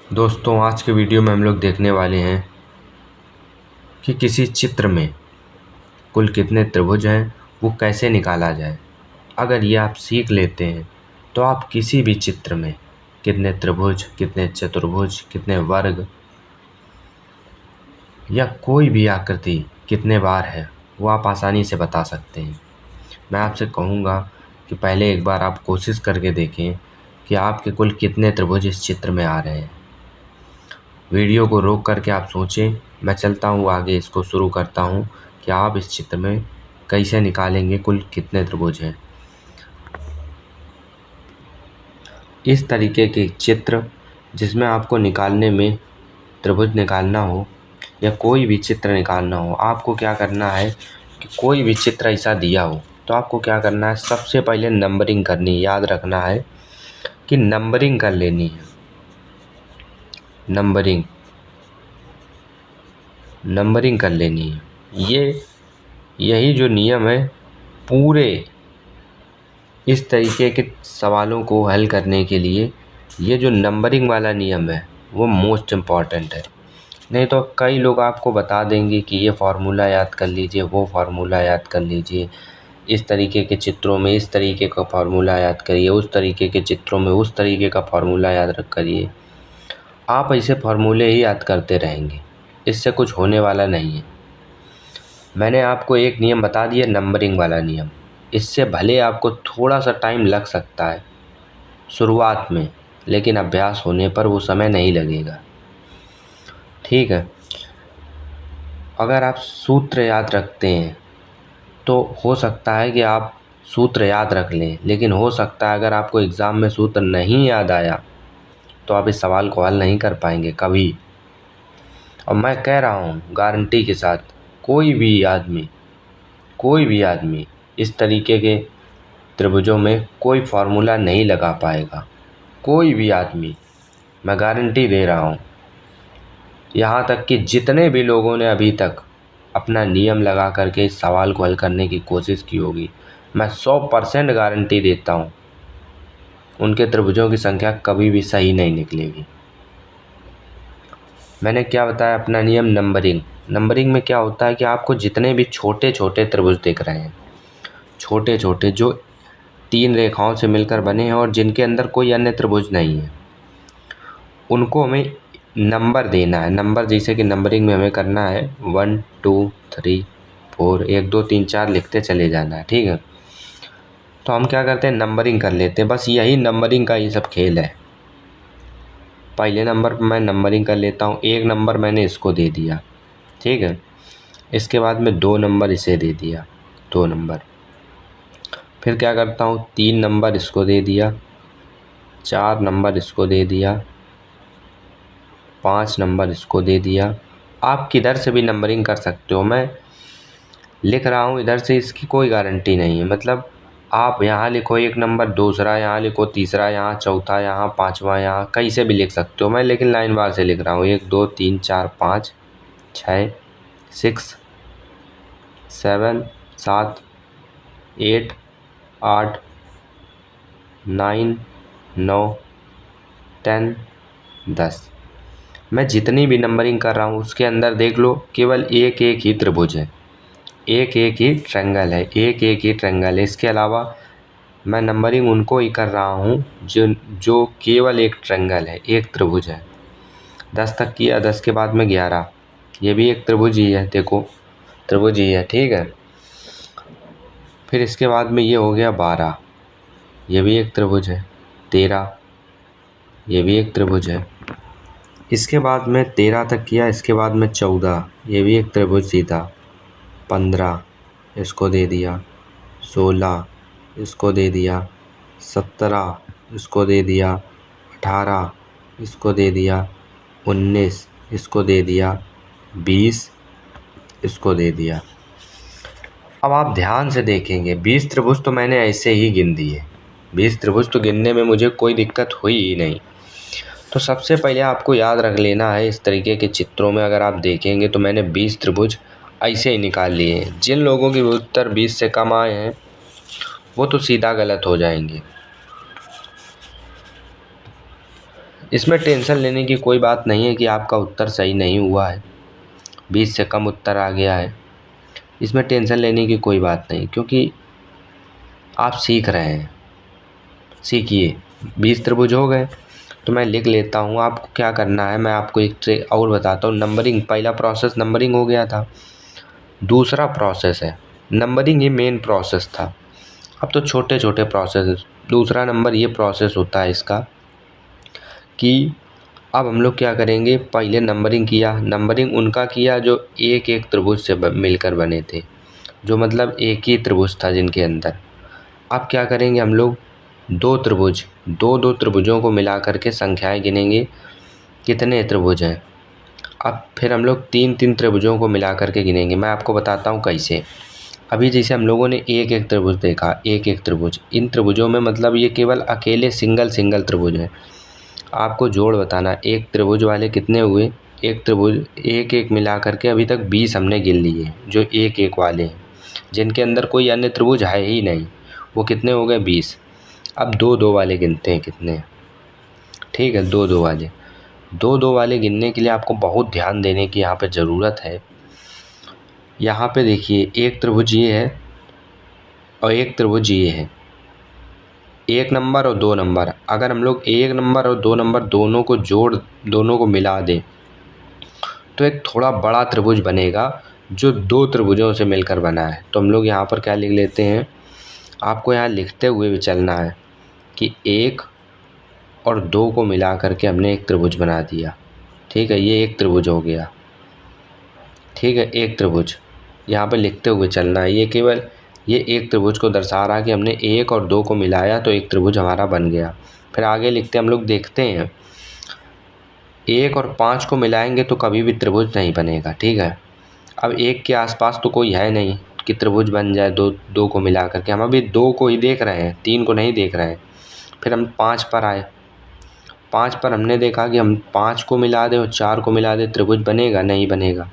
दोस्तों, आज के वीडियो में हम लोग देखने वाले हैं कि किसी चित्र में कुल कितने त्रिभुज हैं वो कैसे निकाला जाए। अगर ये आप सीख लेते हैं तो आप किसी भी चित्र में कितने त्रिभुज, कितने चतुर्भुज, कितने वर्ग या कोई भी आकृति कितने बार है वो आप आसानी से बता सकते हैं। मैं आपसे कहूँगा कि पहले एक बार आप कोशिश करके देखें कि आपके कुल कितने त्रिभुज इस चित्र में आ रहे हैं। वीडियो को रोक करके आप सोचें। मैं चलता हूँ आगे, इसको शुरू करता हूँ कि आप इस चित्र में कैसे निकालेंगे कुल कितने त्रिभुज हैं। इस तरीके के चित्र जिसमें आपको निकालने में त्रिभुज निकालना हो या कोई भी चित्र निकालना हो, आपको क्या करना है कि कोई भी चित्र ऐसा दिया हो तो आपको क्या करना है, सबसे पहले नंबरिंग करनी। याद रखना है कि नंबरिंग कर लेनी है। नंबरिंग कर लेनी है। यही जो नियम है, पूरे इस तरीके के सवालों को हल करने के लिए ये जो नंबरिंग वाला नियम है वो मोस्ट इम्पॉर्टेंट है। नहीं तो कई लोग आपको बता देंगे कि ये फार्मूला याद कर लीजिए, वो फार्मूला याद कर लीजिए, इस तरीके के चित्रों में इस तरीके का फार्मूला याद करिए, उस तरीके के चित्रों में उस तरीके का फार्मूला याद रख करिए। आप ऐसे फार्मूले ही याद करते रहेंगे, इससे कुछ होने वाला नहीं है। मैंने आपको एक नियम बता दिया, नंबरिंग वाला नियम। इससे भले आपको थोड़ा सा टाइम लग सकता है शुरुआत में, लेकिन अभ्यास होने पर वो समय नहीं लगेगा। ठीक है। अगर आप सूत्र याद रखते हैं तो हो सकता है कि आप सूत्र याद रख लें, लेकिन हो सकता है अगर आपको एग्ज़ाम में सूत्र नहीं याद आया तो आप इस सवाल को हल नहीं कर पाएंगे कभी। और मैं कह रहा हूँ गारंटी के साथ, कोई भी आदमी इस तरीके के त्रिभुजों में कोई फार्मूला नहीं लगा पाएगा। कोई भी आदमी, मैं गारंटी दे रहा हूँ। यहाँ तक कि जितने भी लोगों ने अभी तक अपना नियम लगा करके इस सवाल को हल करने की कोशिश की होगी, मैं 100% गारंटी देता हूँ उनके त्रिभुजों की संख्या कभी भी सही नहीं निकलेगी। मैंने क्या बताया अपना नियम, नंबरिंग में क्या होता है कि आपको जितने भी छोटे छोटे त्रिभुज दिख रहे हैं, छोटे छोटे जो 3 रेखाओं से मिलकर बने हैं और जिनके अंदर कोई अन्य त्रिभुज नहीं है, उनको हमें नंबर देना है। नंबर जैसे कि नंबरिंग में हमें करना है 1 2 3 4, 1 2 3 4 लिखते चले जाना है। ठीक है। तो हम क्या करते हैं, नंबरिंग कर लेते हैं। बस यही नंबरिंग का ही सब खेल है। पहले नंबर पर मैं नंबरिंग कर लेता हूँ। 1 नंबर मैंने इसको दे दिया, ठीक है। इसके बाद में 2 नंबर इसे दे दिया, 2 नंबर। फिर क्या करता हूँ, 3 नंबर इसको दे दिया, 4 नंबर इसको दे दिया, 5 नंबर इसको दे दिया। आप किधर से भी नंबरिंग कर सकते हो। मैं लिख रहा हूँ इधर से, इसकी कोई गारंटी नहीं है। मतलब आप यहाँ लिखो 1 नंबर, दूसरा यहाँ लिखो, तीसरा यहाँ, चौथा यहाँ, पाँचवा यहाँ, कैसे भी लिख सकते हो। मैं लेकिन लाइन बार से लिख रहा हूँ, 1 2 3 4 5 6 6 7 7 8 8 9 9 10 10। मैं जितनी भी नंबरिंग कर रहा हूँ उसके अंदर देख लो, केवल एक एक ही त्रिभुज है, एक एक ही ट्रायंगल है, एक एक ही ट्रायंगल है। इसके अलावा मैं नंबरिंग उनको ही कर रहा हूँ जो केवल एक ट्रायंगल है, एक त्रिभुज है। 10 तक किया, 10 के बाद में 11, ये भी एक त्रिभुज ही है। देखो त्रिभुज ही है, ठीक है। फिर इसके बाद में ये हो गया 12, ये भी एक त्रिभुज है। 13, ये भी एक त्रिभुज है। इसके बाद में 13 तक किया, इसके बाद में 14, ये भी एक त्रिभुज सीधा। 15 इसको दे दिया, 16 इसको दे दिया, 17 इसको दे दिया, 18 इसको दे दिया, 19 इसको दे दिया, 20 इसको दे दिया। अब आप ध्यान से देखेंगे, 20 त्रिभुज तो मैंने ऐसे ही गिन दिए। 20 त्रिभुज तो गिनने में मुझे कोई दिक्कत हुई ही नहीं। तो सबसे पहले आपको याद रख लेना है, इस तरीके के चित्रों में अगर आप देखेंगे तो मैंने 20 त्रिभुज ऐसे ही निकाल लिए हैं। जिन लोगों के उत्तर 20 से कम आए हैं वो तो सीधा गलत हो जाएंगे। इसमें टेंशन लेने की कोई बात नहीं है कि आपका उत्तर सही नहीं हुआ है, 20 से कम उत्तर आ गया है। इसमें टेंशन लेने की कोई बात नहीं, क्योंकि आप सीख रहे हैं। सीखिए। 20 त्रिभुज हो गए तो मैं लिख लेता हूँ। आपको क्या करना है, मैं आपको एक ट्रिक और बताता हूँ। नंबरिंग, पहला प्रोसेस नंबरिंग हो गया था। दूसरा प्रोसेस है नंबरिंग, ये मेन प्रोसेस था। अब तो छोटे छोटे प्रोसेस। दूसरा नंबर ये प्रोसेस होता है इसका कि अब हम लोग क्या करेंगे, पहले नंबरिंग किया। नंबरिंग उनका किया जो एक एक त्रिभुज से मिलकर बने थे, जो मतलब एक ही त्रिभुज था जिनके अंदर। अब क्या करेंगे हम लोग, दो दो त्रिभुजों को मिला करके संख्याएं गिनेंगे, कितने त्रिभुज हैं। अब फिर हम लोग तीन तीन त्रिभुजों को मिला करके गिनेंगे। मैं आपको बताता हूँ कैसे। अभी जैसे हम लोगों ने एक एक त्रिभुज देखा, एक एक त्रिभुज, इन त्रिभुजों में मतलब ये केवल अकेले सिंगल त्रिभुज हैं। आपको जोड़ बताना, एक त्रिभुज वाले कितने हुए, एक त्रिभुज एक एक मिला करके अभी तक 20 हमने गिन लिए, जो एक एक वाले हैं, जिनके अंदर कोई अन्य त्रिभुज है ही नहीं। वो कितने हो गए, 20। अब दो दो वाले गिनते हैं कितने। ठीक है, दो दो वाले गिनने के लिए आपको बहुत ध्यान देने की यहाँ पे ज़रूरत है। यहाँ पे देखिए, एक त्रिभुज ये है और एक त्रिभुज ये है, एक नंबर और दो नंबर। अगर हम लोग एक नंबर और दो नंबर दोनों को दोनों को मिला दें तो एक थोड़ा बड़ा त्रिभुज बनेगा, जो दो त्रिभुजों से मिलकर बना है। तो हम लोग यहाँ पर क्या लिख लेते हैं, आपको यहाँ लिखते हुए भी चलना है कि एक और दो को मिला करके हमने एक त्रिभुज बना दिया। ठीक है, ये एक त्रिभुज हो गया। ठीक है, एक त्रिभुज यहाँ पर लिखते हुए चलना है। ये केवल ये एक त्रिभुज को दर्शा रहा है कि हमने एक और दो को मिलाया तो एक त्रिभुज हमारा बन गया। फिर आगे लिखते हम लोग, देखते हैं एक और 5 को मिलाएंगे तो कभी भी त्रिभुज नहीं बनेगा। ठीक है, अब एक के आसपास तो कोई है नहीं कि त्रिभुज बन जाए दो को मिला करके। हम अभी दो को ही देख रहे हैं, 3 को नहीं देख रहे हैं। फिर हम 5 पर आए। 5 पर हमने देखा कि हम 5 को मिला दें और 4 को मिला दें, त्रिभुज बनेगा, नहीं बनेगा।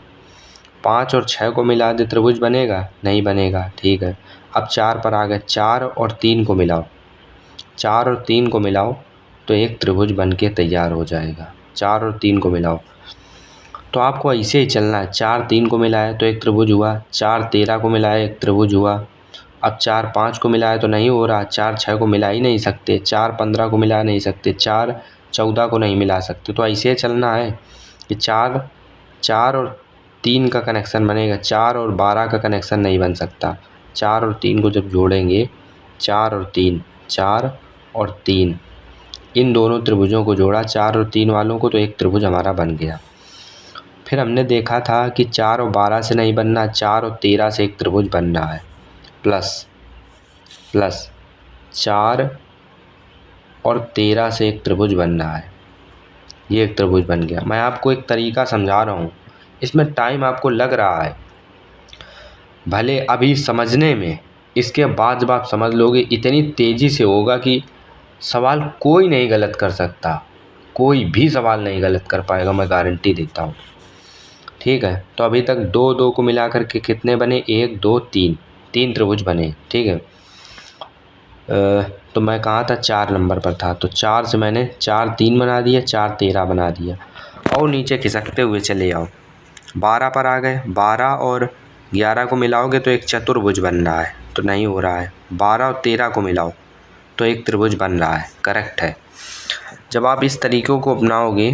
5 और 6 को मिला दे, त्रिभुज बनेगा, नहीं बनेगा। ठीक है, अब 4 पर आ गए। 4 और 3 को मिलाओ, 4 और 3 को मिलाओ तो एक त्रिभुज बन के तैयार हो जाएगा। 4 और 3 को मिलाओ, तो आपको ऐसे ही चलना है। 4 3 को मिलाया तो एक त्रिभुज हुआ, 4 13 को मिलाया एक त्रिभुज हुआ। अब 4 5 को मिलाया तो नहीं हो रहा, 4 6 को मिला ही नहीं सकते, 4 15 को मिला नहीं सकते, 4 14 को नहीं मिला सकते। तो ऐसे चलना है कि 4 और 3 का कनेक्शन बनेगा, 4 और 12 का कनेक्शन नहीं बन सकता। 4 और 3 को जब जोड़ेंगे, 4 और 3 इन दोनों त्रिभुजों को जोड़ा, 4 और 3 वालों को, तो एक त्रिभुज हमारा बन गया। फिर हमने देखा था कि 4 और 12 से नहीं बनना, 4 और 13 से एक त्रिभुज बन रहा है, प्लस 4 और 13 से एक त्रिभुज बन रहा है, ये एक त्रिभुज बन गया। मैं आपको एक तरीका समझा रहा हूँ, इसमें टाइम आपको लग रहा है भले अभी समझने में, इसके बाद जब आप समझ लोगे इतनी तेज़ी से होगा कि सवाल कोई नहीं गलत कर सकता, कोई भी सवाल नहीं गलत कर पाएगा, मैं गारंटी देता हूँ। ठीक है, तो अभी तक दो दो को मिला करके कितने बने, 1 2 3 त्रिभुज बने। ठीक है, तो मैं कहाँ था, 4 नंबर पर था, तो 4 से मैंने 4 3 बना दिया, 4 13 बना दिया। और नीचे खिसकते हुए चले आओ, 12 पर आ गए। 12 और 11 को मिलाओगे तो एक चतुर्भुज बन रहा है, तो नहीं हो रहा है। 12 और 13 को मिलाओ तो एक त्रिभुज बन रहा है, करेक्ट है। जब आप इस तरीक़ों को अपनाओगे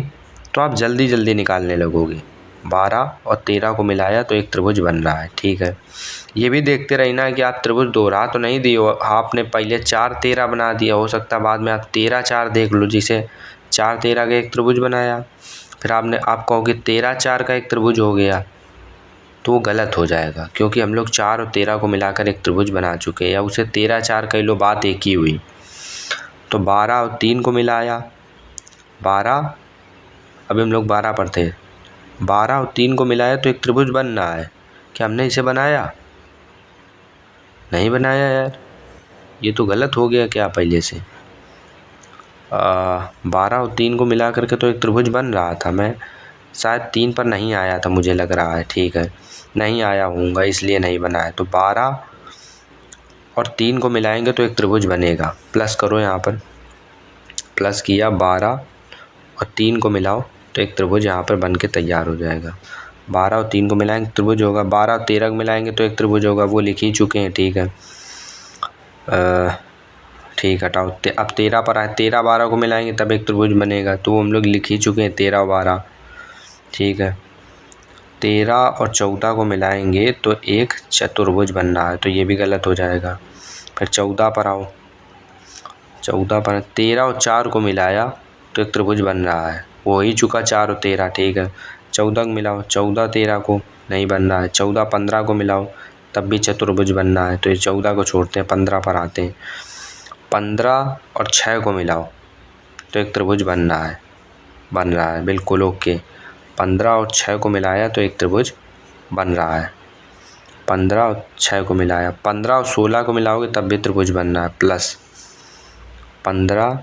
तो आप जल्दी जल्दी निकालने लगोगे। 12 और 13 को मिलाया तो एक त्रिभुज बन रहा है। ठीक है, ये भी देखते रहना कि आप त्रिभुज दोहरा तो नहीं दिए, आपने पहले 4 13 बना दिया, हो सकता है बाद में आप 13 4 देख लो, जिसे 4 13 का एक त्रिभुज बनाया। फिर आप कहोगे 13 4 का एक त्रिभुज हो गया, तो वो गलत हो जाएगा, क्योंकि हम लोग 4 और 13 को मिलाकर एक त्रिभुज बना चुके हैं, या उसे 13 4 कह लो, बात एक ही हुई। तो 12 और 3 को मिलाया, 12, अभी हम लोग 12 पर थे, 12 और 3 को मिलाया तो एक त्रिभुज बन रहा है। क्या हमने इसे बनाया, नहीं बनाया यार, ये तो गलत हो गया क्या पहले से। 12 और 3 को मिला करके तो एक त्रिभुज बन रहा था, मैं शायद 3 पर नहीं आया था, मुझे लग रहा है। ठीक है, नहीं आया होऊंगा इसलिए नहीं बना है। तो 12 और 3 को मिलाएंगे तो एक त्रिभुज बनेगा। प्लस करो, यहाँ पर प्लस किया, 12 और 3 को मिलाओ तो एक त्रिभुज यहाँ पर बन के तैयार हो जाएगा। 12 और 3 को मिलाएंगे त्रिभुज होगा। 12 और 13 को मिलाएंगे तो एक त्रिभुज होगा, वो लिख ही चुके हैं। ठीक है, ठीक हटाओ। अब 13 पर आए, 13 12 को मिलाएंगे तब एक त्रिभुज बनेगा, तो वो हम लोग लिख ही चुके हैं 13 और 12। ठीक है, 13 और 14 को मिलाएंगे तो एक चतुर्भुज बन रहा है, तो ये भी गलत हो जाएगा। फिर 14 पर आओ, 14 पर 13 और 4 को मिलाया तो एक त्रिभुज बन रहा है, वो हो ही चुका 4 और 13। ठीक है, 14 को मिलाओ, 14 13 को नहीं बन रहा है। 14 15 को मिलाओ तब भी चतुर्भुज बनना है, तो ये 14 को छोड़ते हैं, 15 पर आते हैं। 15 और 6 को मिलाओ तो एक त्रिभुज बन रहा है बिल्कुल ओके। 15 और 6 को मिलाया तो एक त्रिभुज बन रहा है। 15 और 6 को मिलाया, 15 और 16 को मिलाओगे तब भी त्रिभुज बन रहा है, प्लस 15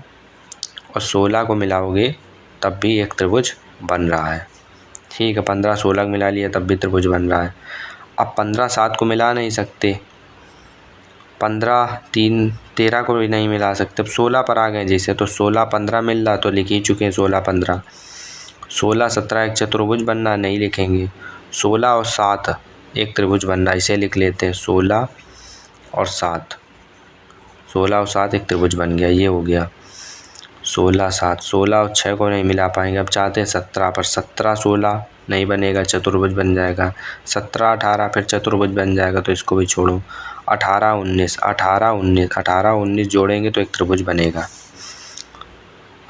और 16 को मिलाओगे तब भी एक त्रिभुज बन रहा है। ठीक है, 15 16 को मिला लिया तब भी त्रिभुज बन रहा है। अब 15 7 को मिला नहीं सकते, 15 3 13 को भी नहीं मिला सकते। अब 16 पर आ गए जैसे, तो 16 15 मिल रहा तो लिख ही चुके हैं 16 15। 16 17 एक चतुर्भुज बनना नहीं लिखेंगे। 16 और 7 एक त्रिभुज बनना, इसे लिख लेते हैं 16 और 7। 16 और 7 एक त्रिभुज बन गया, ये हो गया 16 7। 16 और 6 को नहीं मिला पाएंगे, अब चाहते हैं 17 पर। 17 16 नहीं बनेगा, चतुर्भुज बन जाएगा। 17 18 फिर चतुर्भुज बन जाएगा, तो इसको भी छोड़ो। 18 19 18 19 18 19 जोड़ेंगे तो एक त्रिभुज बनेगा।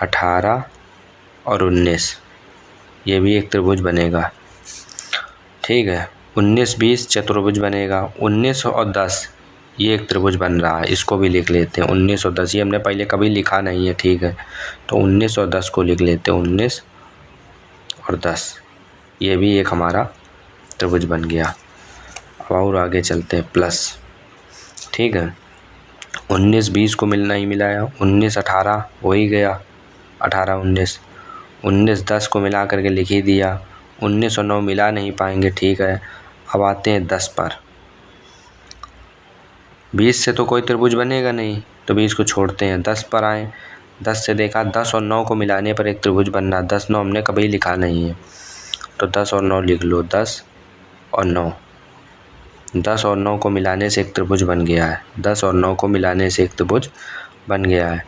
18 और 19 ये भी एक त्रिभुज बनेगा। ठीक है, 19 20 चतुर्भुज बनेगा। 19 और 10 ये एक त्रिभुज बन रहा है, इसको भी लिख लेते हैं। 19 और 10 ये हमने पहले कभी लिखा नहीं है। ठीक है, तो 19 और 10 को लिख लेते हैं। 19 और 10 ये भी एक हमारा त्रिभुज बन गया। अब और आगे चलते हैं, प्लस। ठीक है, 19 20 को नहीं मिलाया, 19 18 हो ही गया, 18 19। 19 10 को मिला करके लिख ही दिया। 19 और 9 मिला नहीं पाएंगे। ठीक है, अब आते हैं 10 पर। 20 से तो कोई त्रिभुज बनेगा नहीं, तो 20 को छोड़ते हैं। 10 पर आए, 10 से देखा 10 और 9 को मिलाने पर एक त्रिभुज बनना। 10 9 हमने कभी लिखा नहीं है, तो 10 और 9 लिख लो। 10 और 9, 10 और 9 को मिलाने से एक त्रिभुज बन गया है। 10 और 9 को मिलाने से एक त्रिभुज बन गया है।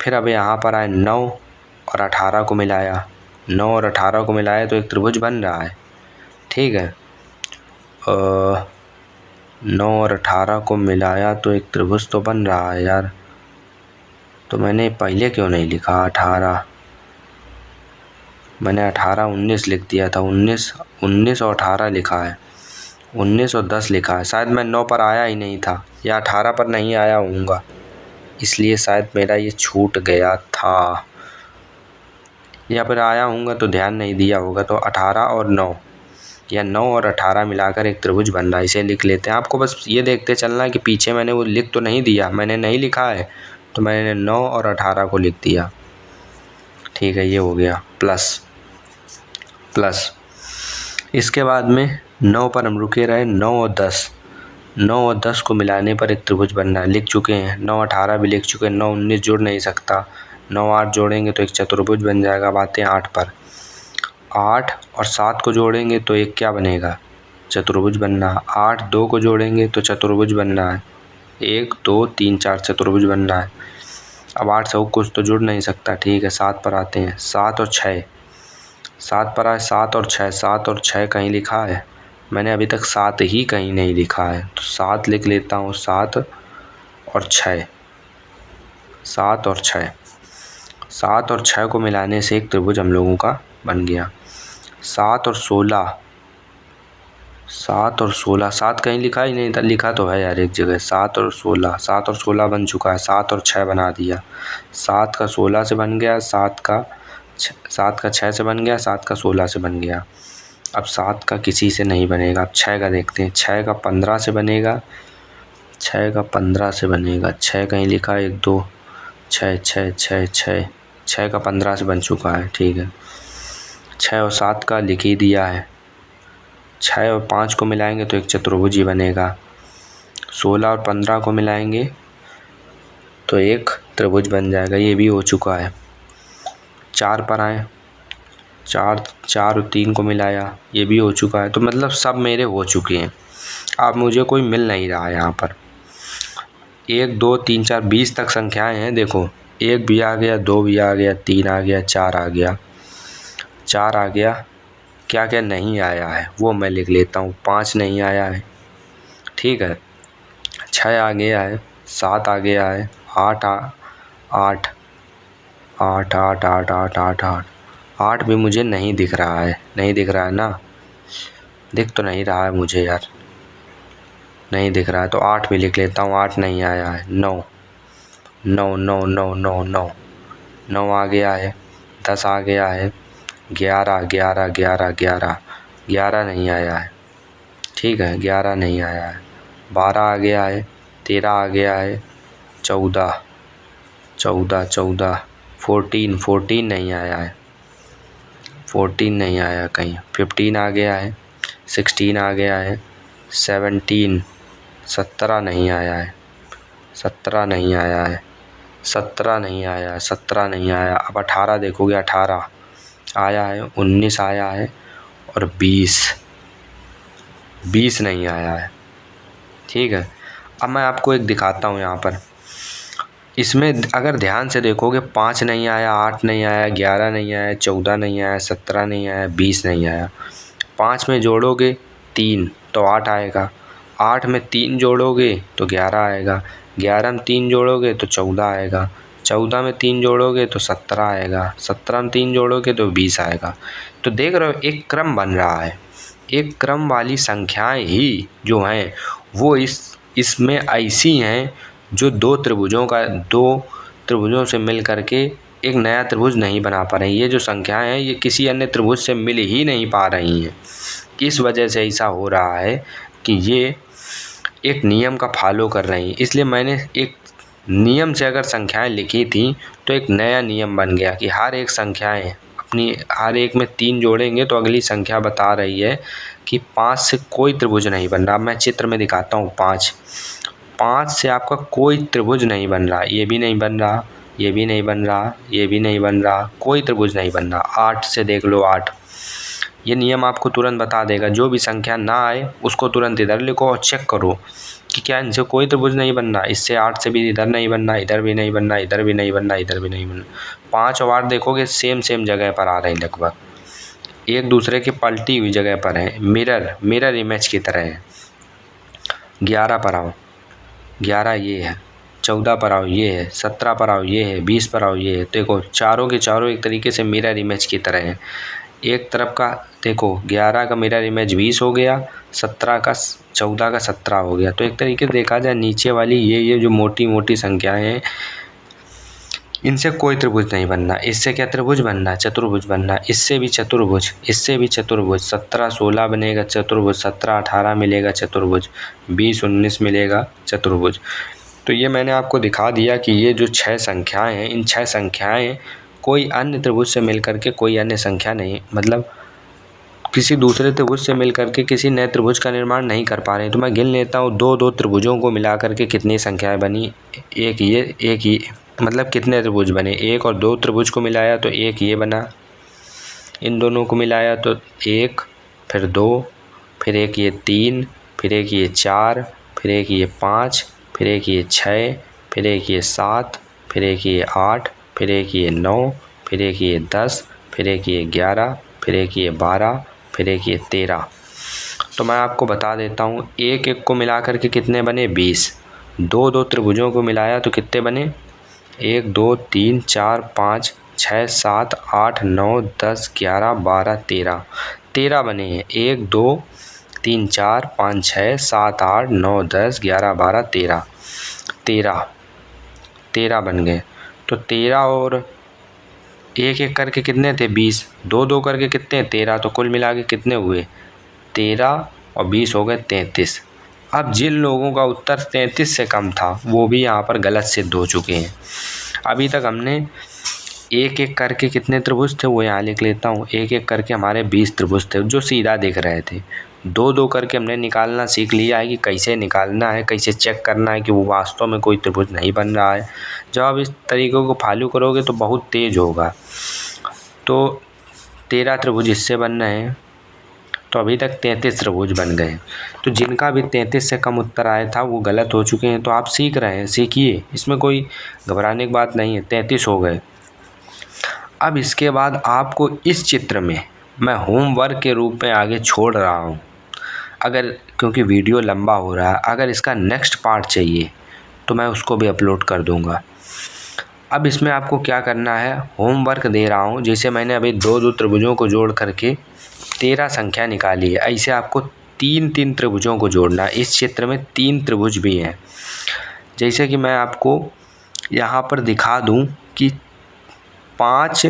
फिर अब यहाँ पर आए 9 और 18 को मिलाया। 9 और 18 को मिलाया तो एक त्रिभुज बन रहा है। ठीक है, 9 और 18 को मिलाया तो एक त्रिभुज तो बन रहा है यार, तो मैंने पहले क्यों नहीं लिखा 18? मैंने 18 19 लिख दिया था। 19 और 18 लिखा है, 19 और 10 लिखा है। शायद मैं 9 पर आया ही नहीं था, या 18 पर नहीं आया होऊंगा, इसलिए शायद मेरा ये छूट गया था, या फिर आया होऊंगा तो ध्यान नहीं दिया होगा। तो 18 और 9 या 9 और 18 मिलाकर एक त्रिभुज बन रहा है, इसे लिख लेते हैं। आपको बस ये देखते चलना है कि पीछे मैंने वो लिख तो नहीं दिया, मैंने नहीं लिखा है, तो मैंने 9 और 18 को लिख दिया। ठीक है, ये हो गया प्लस। इसके बाद में 9 पर हम रुके रहे। 9 और 10 को मिलाने पर एक त्रिभुज बनना है, लिख चुके हैं। 9 18 भी लिख चुके हैं। 9 19 जुड़ नहीं सकता, 9 8 जोड़ेंगे तो एक चतुर्भुज बन जाएगा। अब आते हैं 8 पर। 8 और 7 को जोड़ेंगे तो एक क्या बनेगा, चतुर्भुज बनना। 8 2 को जोड़ेंगे तो चतुर्भुज बनना है। 1 2 3 4 चतुर्भुज बनना है। अब 8 से कुछ तो जुड़ नहीं सकता। ठीक है, 7 पर आते हैं। 7 और 6, 7 पर आए। 7 और 6, 7 और 6 कहीं लिखा है? मैंने अभी तक 7 ही कहीं नहीं लिखा है, तो 7 लिख लेता हूँ। 7 और 6, 7 और 6, 7 और 6 को मिलाने से एक त्रिभुज हम लोगों का बन गया। 7 और 16, 7 और 16, 7 कहीं लिखा ही नहीं था, लिखा तो है यार एक जगह। 7 और 16, 7 और 16 बन चुका है। 7 और 6 बना दिया। 7 का 16 से बन गया, 7 का 6 से बन गया, 7 का 16 से बन गया। अब 7 का किसी से नहीं बनेगा। अब 6 का देखते हैं। 6 का 15 से बनेगा, 6 का 15 से बनेगा। 6 कहीं लिखा है? 1 2 6 6 6 6, 6 का 15 से बन चुका है। ठीक है, 6 और 7 का लिख ही दिया है। 6 और 5 को मिलाएंगे तो एक चतुर्भुज ही बनेगा। 16 और 15 को मिलाएंगे तो एक त्रिभुज बन जाएगा, ये भी हो चुका है। 4 पर आए, 4 4 और 3 को मिलाया, ये भी हो चुका है। तो मतलब सब मेरे हो चुके हैं। अब मुझे कोई मिल नहीं रहा है यहाँ पर। 1 2 3 4 20 तक संख्याएं हैं। देखो 1 भी आ गया, 2 भी आ गया, 3 आ गया, 4 आ गया, 4 आ गया। क्या क्या नहीं आया है वो मैं लिख लेता हूँ। 5 नहीं आया है, ठीक है। 6 आ गया है, 7 आ गया है, 8 8 8 8 8 8 8 8 8 भी मुझे नहीं दिख रहा है। नहीं दिख रहा है ना, दिख तो नहीं रहा है मुझे यार, नहीं दिख रहा है। तो 8 भी लिख लेता हूँ, 8 नहीं आया है। 9 9 9 9 9 9 9 आ गया है, 10 आ गया है, 11 11 11 11 11 नहीं आया है, ठीक है, 11 नहीं आया है। 12 आ गया है, 13 आ गया है, 14 14 14 14 14 नहीं आया है, 14 नहीं आया कहीं। 15 आ गया है, 16 आ गया है, 17 17 नहीं आया है, 17 नहीं आया है, 17 नहीं आया है, 17 नहीं आया। अब 18 देखोगे, 18 आया है, 19 आया है और 20 20 नहीं आया है, ठीक है। अब मैं आपको एक दिखाता हूँ यहाँ पर। इसमें अगर ध्यान से देखोगे 5 नहीं आया, 8 नहीं आया, 11 नहीं आया, 14 नहीं आया, 17 नहीं आया, 20 नहीं आया। 5 में जोड़ोगे 3 तो 8 आएगा, 8 में 3 जोड़ोगे तो 11 आएगा, 11 में 3 जोड़ोगे तो 14 आएगा, 14 में 3 जोड़ोगे तो 17 आएगा, 17 में 3 जोड़ोगे तो 20 आएगा। तो देख रहे हो एक क्रम बन रहा है। एक क्रम वाली संख्याएं ही जो हैं वो इसमें ऐसी हैं जो दो त्रिभुजों से मिल करके एक नया त्रिभुज नहीं बना पा रही। ये जो संख्याएं हैं ये किसी अन्य त्रिभुज से मिल ही नहीं पा रही हैं। इस वजह से ऐसा हो रहा है कि ये एक नियम का फॉलो कर रही हैं। इसलिए मैंने एक नियम से अगर संख्याएं लिखी थी तो एक नया नियम बन गया कि हर एक संख्याएं अपनी हर एक में 3 जोड़ेंगे तो अगली संख्या बता रही है कि 5 से कोई त्रिभुज नहीं बन रहा। मैं चित्र में दिखाता हूँ। 5 से आपका कोई त्रिभुज नहीं बन रहा, ये भी नहीं बन रहा, ये भी नहीं बन रहा, ये भी नहीं बन रहा, कोई त्रिभुज नहीं बन रहा। 8 से देख लो, 8 ये नियम आपको तुरंत बता देगा। जो भी संख्या ना आए उसको तुरंत इधर लिखो और चेक करो कि क्या इनसे कोई त्रिभुज नहीं बन रहा। इससे 8 से भी इधर नहीं बन रहा, इधर भी नहीं बन रहा, इधर भी नहीं बन रहा, इधर भी नहीं बन रहा। 5 और 8 देखोगे सेम जगह पर आ रहे हैं, लगभग एक दूसरे के पलटी हुई जगह पर हैं, मिरर इमेज की तरह है। 11 पर आओ, 11 ये है, 14 पर आओ ये है, 17 पर आओ ये है, 20 पर आओ ये है। देखो चारों के चारों एक तरीके से मिरर इमेज की तरह हैं। एक तरफ का देखो 11 का मिरर इमेज 20 हो गया, 14 का 17 हो गया। तो एक तरीके से देखा जाए नीचे वाली ये जो मोटी मोटी संख्याएं हैं इनसे कोई त्रिभुज नहीं बनना। इससे क्या त्रिभुज बनना, चतुर्भुज बनना। इससे भी चतुर्भुज, इससे भी चतुर्भुज। 17 16 बनेगा चतुर्भुज, 17 18 मिलेगा चतुर्भुज, 20 19 मिलेगा चतुर्भुज। तो ये मैंने आपको दिखा दिया कि ये जो 6 संख्याएं हैं, इन 6 संख्याएं कोई अन्य त्रिभुज से मिल करके कोई अन्य संख्या नहीं, मतलब किसी दूसरे त्रिभुज से मिल करके किसी नए त्रिभुज का निर्माण नहीं कर पा रहे हैं। तो मैं गिन लेता हूँ, दो त्रिभुजों को मिला करके कितनी संख्याएं बनी। एक ये मतलब कितने त्रिभुज बने। 1 और 2 त्रिभुज को मिलाया तो एक ये बना, इन दोनों को मिलाया तो 1, फिर 2, फिर एक ये 3, फिर एक ये 4, फिर एक ये 5, फिर एक ये 6, फिर एक ये 7, फिर एक ये 8, फिर एक ये 9, फिर एक ये 10, फिर एक ये 11, फिर एक ये 12, फिर एक ये 13। तो मैं आपको बता देता हूँ, एक एक को मिला करके कितने बने, 20। दो त्रिभुजों को मिलाया तो कितने बने, 1 2 3 4 5 6 7 8 9 10 11 12 13 बने हैं। 1 2 3 4 5 6 7 8 9 10 11 12 13 बन गए। तो 13 और एक एक करके कितने थे, 20। दो करके कितने, 13। तो कुल मिला के कितने हुए, 13 और 20 हो गए 33। अब जिन लोगों का उत्तर 33 से कम था वो भी यहाँ पर गलत सिद्ध हो चुके हैं। अभी तक हमने एक एक करके कितने त्रिभुज थे वो यहाँ लिख लेता हूँ। एक एक करके हमारे 20 त्रिभुज थे जो सीधा दिख रहे थे। दो करके हमने निकालना सीख लिया है कि कैसे निकालना है, कैसे चेक करना है कि वो वास्तव में कोई त्रिभुज नहीं बन रहा है। जब आप इस तरीक़े को फॉलो करोगे तो बहुत तेज़ होगा। तो 13 त्रिभुज इससे बन रहे हैं, तो अभी तक 33 त्रिभुज बन गए। तो जिनका भी 33 से कम उत्तर आया था वो गलत हो चुके हैं। तो आप सीख रहे हैं, सीखिए, इसमें कोई घबराने की बात नहीं है। 33 हो गए। अब इसके बाद आपको इस चित्र में मैं होमवर्क के रूप में आगे छोड़ रहा हूँ, अगर क्योंकि वीडियो लंबा हो रहा है, अगर इसका नेक्स्ट पार्ट चाहिए तो मैं उसको भी अपलोड कर दूँगा। अब इसमें आपको क्या करना है, होमवर्क दे रहा हूँ। जैसे मैंने अभी दो त्रिभुजों को जोड़ करके 13 संख्या निकाली है, ऐसे आपको 3 त्रिभुजों को जोड़ना है। इस चित्र में 3 त्रिभुज भी हैं। जैसे कि मैं आपको यहाँ पर दिखा दूँ कि 5,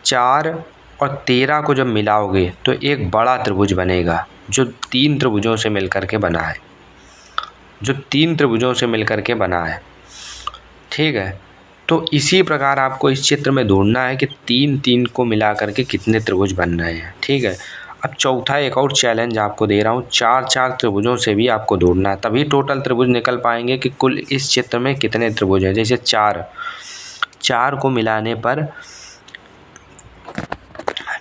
4 और 13 को जब मिलाओगे तो एक बड़ा त्रिभुज बनेगा, जो 3 त्रिभुजों से मिलकर के बना है, जो 3 त्रिभुजों से मिलकर के बना है। ठीक है, तो इसी प्रकार आपको इस चित्र में ढूंढना है कि 3 को मिला करके कितने त्रिभुज बन रहे हैं। ठीक है, अब चौथा एक और चैलेंज आपको दे रहा हूँ, 4 त्रिभुजों से भी आपको ढूंढना है, तभी टोटल त्रिभुज निकल पाएंगे कि कुल इस चित्र में कितने त्रिभुज हैं। जैसे 4 को मिलाने पर,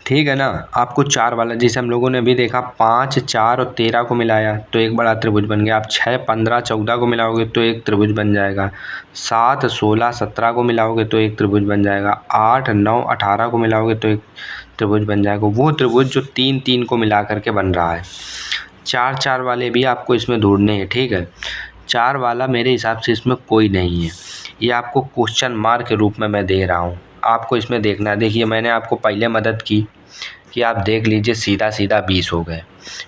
ठीक है ना, आपको 4 वाला, जैसे हम लोगों ने अभी देखा 5, 4 और 13 को मिलाया तो एक बड़ा त्रिभुज बन गया। आप 6, 15, 14 को मिलाओगे तो एक त्रिभुज बन जाएगा। 7, 16, 17 को मिलाओगे तो एक त्रिभुज बन जाएगा। 8, 9, 18 को मिलाओगे तो एक त्रिभुज बन जाएगा। वो त्रिभुज जो 3 को मिला करके बन रहा है। 4 वाले भी आपको इसमें ढूंढने हैं। ठीक है, 4 वाला मेरे हिसाब से इसमें कोई नहीं है, ये आपको क्वेश्चन मार्क के रूप में मैं दे रहा हूँ, आपको इसमें देखना है। देखिए, मैंने आपको पहले मदद की कि आप देख लीजिए सीधा 20 हो गए।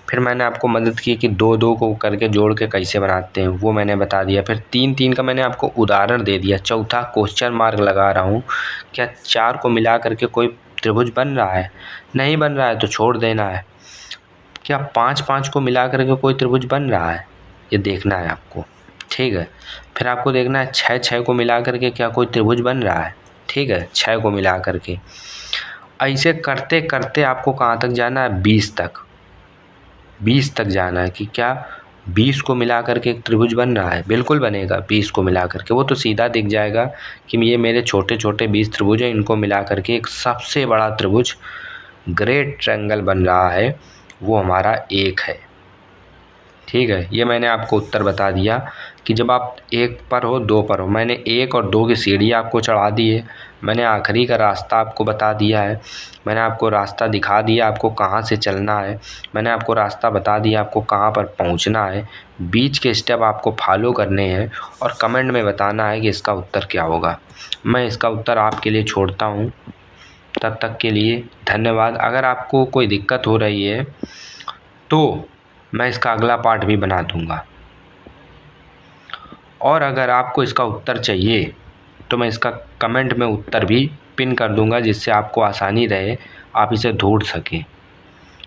फिर मैंने आपको मदद की कि 2 को करके जोड़ के कैसे बनाते हैं, वो मैंने बता दिया। फिर 3 का मैंने आपको उदाहरण दे दिया। चौथा क्वेश्चन मार्क लगा रहा हूँ, क्या 4 को मिला करके कोई त्रिभुज बन रहा है? नहीं बन रहा है तो छोड़ देना है। क्या 5 को मिला करके कोई त्रिभुज बन रहा है, ये देखना है आपको। ठीक है, फिर आपको देखना है 6 को मिला करके क्या कोई त्रिभुज बन रहा है। ठीक है, 6 को मिला करके, ऐसे करते करते आपको कहाँ तक जाना है, 20 तक। 20 तक जाना है कि क्या 20 को मिला करके एक त्रिभुज बन रहा है। बिल्कुल बनेगा 20 को मिला करके, वो तो सीधा दिख जाएगा कि ये मेरे छोटे छोटे 20 त्रिभुज हैं, इनको मिला करके एक सबसे बड़ा त्रिभुज ग्रेट ट्रायंगल बन रहा है, वो हमारा 1 है। ठीक है, ये मैंने आपको उत्तर बता दिया कि जब आप 1 पर हो, 2 पर हो। मैंने 1 और 2 की सीढ़ी आपको चढ़ा दी है। मैंने आखिरी का रास्ता आपको बता दिया है। मैंने आपको रास्ता दिखा दिया, आपको कहाँ से चलना है। मैंने आपको रास्ता बता दिया, आपको कहाँ पर पहुँचना है। बीच के स्टेप आपको फॉलो करने हैं और कमेंट में बताना है कि इसका उत्तर क्या होगा। मैं इसका उत्तर आपके लिए छोड़ता हूँ। तब तक के लिए धन्यवाद। अगर आपको कोई दिक्कत हो रही है तो मैं इसका अगला पार्ट भी बना दूंगा, और अगर आपको इसका उत्तर चाहिए तो मैं इसका कमेंट में उत्तर भी पिन कर दूंगा, जिससे आपको आसानी रहे, आप इसे ढूंढ सकें।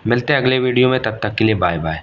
मिलते हैं अगले वीडियो में, तब तक के लिए बाय बाय।